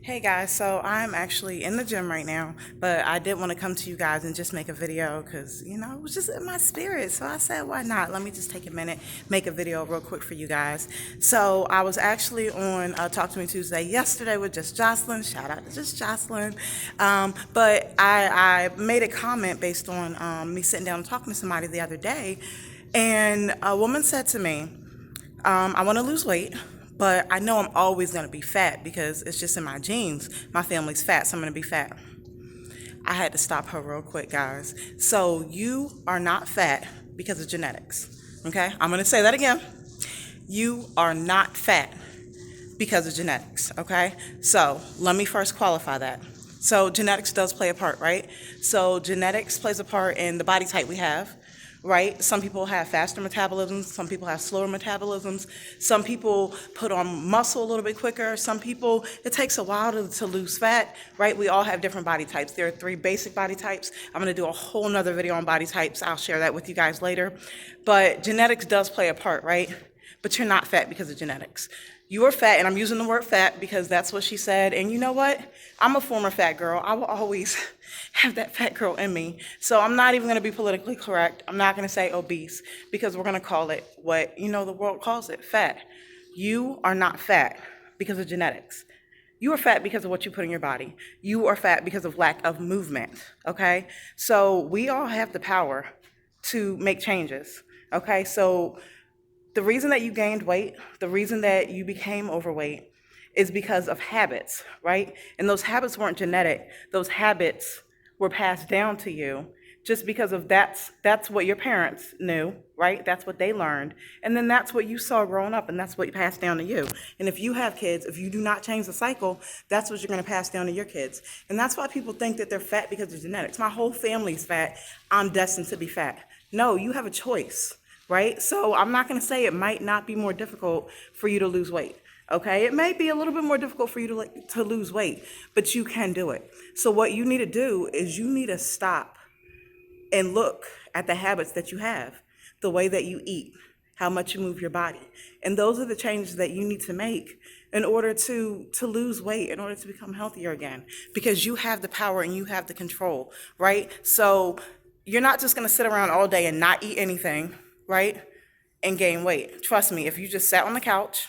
Hey guys, so I'm actually in the gym right now, but I did want to come to you guys and just make a video because, it was just in my spirit. So I said, why not? Let me just take a minute, make a video real quick for you guys. So I was actually on Talk to Me Tuesday yesterday with Just Jocelyn. Shout out to Just Jocelyn. But I made a comment based on me sitting down and talking to somebody the other day. And a woman said to me, I want to lose weight, but I know I'm always going to be fat because it's just in my genes. My family's fat, so I'm going to be fat. I had to stop her real quick, guys. So you are not fat because of genetics. Okay? I'm going to say that again. You are not fat because of genetics. Okay? So let me first qualify that. So genetics does play a part, right? So genetics plays a part in the body type we have, right? Some people have faster metabolisms, some people have slower metabolisms, some people put on muscle a little bit quicker, some people, it takes a while to lose fat, right? We all have different body types. There are 3 basic body types. I'm gonna do a whole nother video on body types. I'll share that with you guys later. But genetics does play a part, right? But you're not fat because of genetics. You are fat, and I'm using the word fat because that's what she said. And you know what? I'm a former fat girl. I will always have that fat girl in me. So I'm not even going to be politically correct. I'm not going to say obese because we're going to call it what, the world calls it, fat. You are not fat because of genetics. You are fat because of what you put in your body. You are fat because of lack of movement, okay? So we all have the power to make changes, okay? So the reason that you gained weight, the reason that you became overweight is because of habits, right? And those habits weren't genetic. Those habits were passed down to you just because of that's what your parents knew, right? That's what they learned. And then that's what you saw growing up, and that's what passed down to you. And if you have kids, if you do not change the cycle, that's what you're going to pass down to your kids. And that's why people think that they're fat because of genetics. My whole family's fat. I'm destined to be fat. No, you have a choice, right? So I'm not going to say it might not be more difficult for you to lose weight. Okay, it may be a little bit more difficult for you to lose weight, but you can do it. So what you need to do is you need to stop and look at the habits that you have, the way that you eat, how much you move your body. And those are the changes that you need to make in order to lose weight, in order to become healthier again, because you have the power and you have the control, right? So you're not just going to sit around all day and not eat anything, right, and gain weight. Trust me, if you just sat on the couch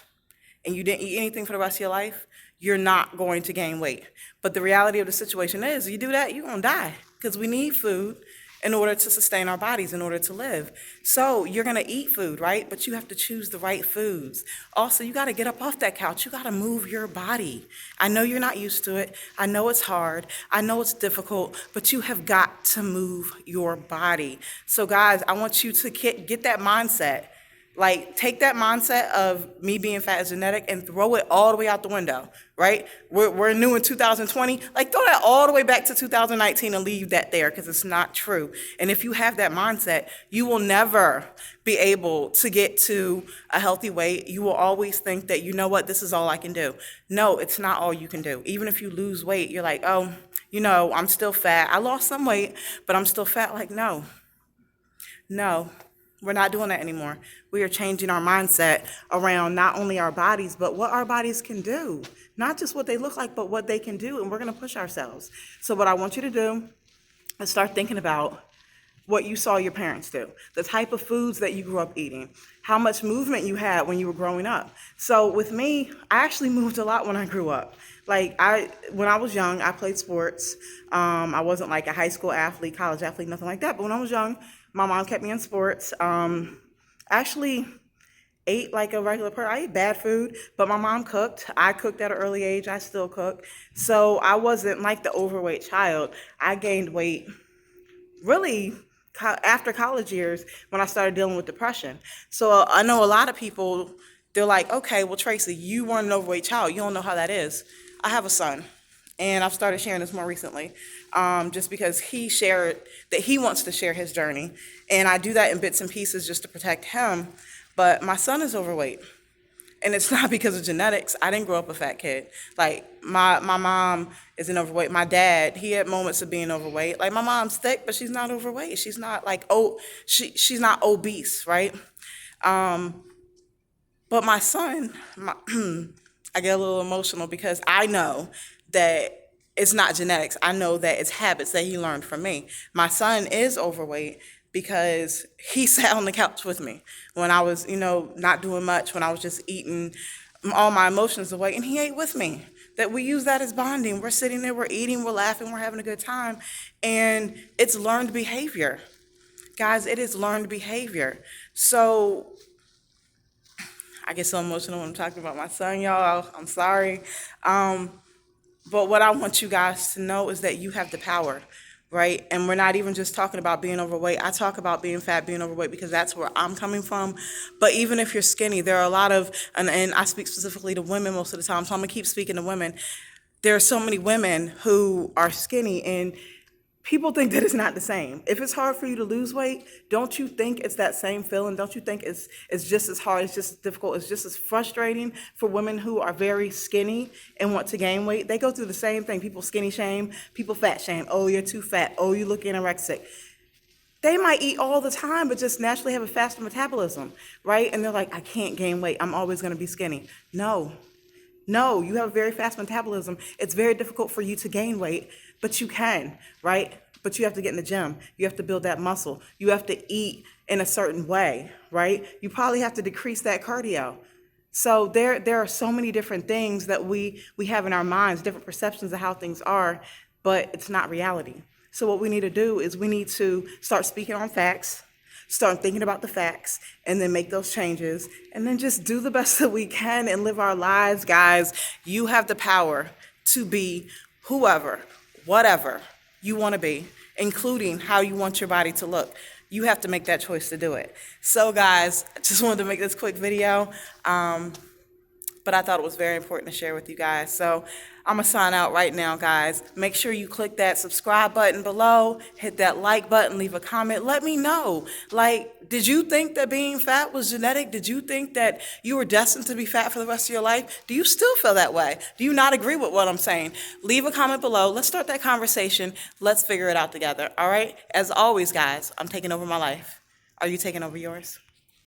and you didn't eat anything for the rest of your life, you're not going to gain weight. But the reality of the situation is, you do that, you're going to die, because we need food in order to sustain our bodies, in order to live. So you're going to eat food, right? But you have to choose the right foods. Also, you got to get up off that couch. You got to move your body. I know you're not used to it. I know it's hard. I know it's difficult, but you have got to move your body. So guys, I want you to get that mindset. Like, take that mindset of me being fat is genetic and throw it all the way out the window, right? We're new in 2020. Like, throw that all the way back to 2019 and leave that there, because it's not true. And if you have that mindset, you will never be able to get to a healthy weight. You will always think that, you know what, this is all I can do. No, it's not all you can do. Even if you lose weight, you're like, oh, I'm still fat. I lost some weight, but I'm still fat. Like, no. We're not doing that anymore. We are changing our mindset around not only our bodies, but what our bodies can do. Not just what they look like, but what they can do, and we're going to push ourselves. So what I want you to do is start thinking about what you saw your parents do, the type of foods that you grew up eating, how much movement you had when you were growing up. So with me, I actually moved a lot when I grew up. When I was young, I played sports. I wasn't like a high school athlete, college athlete, nothing like that. But when I was young, my mom kept me in sports. I actually ate like a regular person. I ate bad food, but my mom cooked. I cooked at an early age. I still cook. So I wasn't like the overweight child. I gained weight really after college years when I started dealing with depression. So I know a lot of people, they're like, okay, well, Tracy, you weren't an overweight child. You don't know how that is. I have a son, and I've started sharing this more recently, just because he shared that he wants to share his journey. And I do that in bits and pieces just to protect him. But my son is overweight. And it's not because of genetics. I didn't grow up a fat kid. Like, my mom isn't overweight. My dad, he had moments of being overweight. Like, my mom's thick, but she's not overweight. She's not like, she's not obese, right? But my son, I get a little emotional because I know that it's not genetics. I know that it's habits that he learned from me. My son is overweight because he sat on the couch with me when I was, not doing much, when I was just eating all my emotions away, and he ate with me. That we use that as bonding. We're sitting there, we're eating, we're laughing, we're having a good time, and it's learned behavior. Guys, it is learned behavior. So I get so emotional when I'm talking about my son, y'all. I'm sorry. But what I want you guys to know is that you have the power, right? And we're not even just talking about being overweight. I talk about being fat, being overweight, because that's where I'm coming from. But even if you're skinny, there are a lot of, and I speak specifically to women most of the time, so I'm going to keep speaking to women. There are so many women who are skinny, and people think that it's not the same. If it's hard for you to lose weight, don't you think it's that same feeling? Don't you think it's just as hard, it's just as difficult, it's just as frustrating for women who are very skinny and want to gain weight? They go through the same thing. People skinny shame, people fat shame. Oh, you're too fat. Oh, you look anorexic. They might eat all the time, but just naturally have a faster metabolism, right? And they're like, I can't gain weight. I'm always going to be skinny. No, you have a very fast metabolism. It's very difficult for you to gain weight, but you can, right? But you have to get in the gym. You have to build that muscle. You have to eat in a certain way, right? You probably have to decrease that cardio. So there are so many different things that we have in our minds, different perceptions of how things are, but it's not reality. So what we need to do is we need to start speaking on facts, start thinking about the facts, and then make those changes, and then just do the best that we can and live our lives, guys. You have the power to be whoever, whatever you want to be, including how you want your body to look. You have to make that choice to do it. So, guys, I just wanted to make this quick video, but I thought it was very important to share with you guys. So I'm going to sign out right now, guys. Make sure you click that subscribe button below, hit that like button, leave a comment. Let me know. Like, did you think that being fat was genetic? Did you think that you were destined to be fat for the rest of your life? Do you still feel that way? Do you not agree with what I'm saying? Leave a comment below. Let's start that conversation. Let's figure it out together, all right? As always, guys, I'm taking over my life. Are you taking over yours?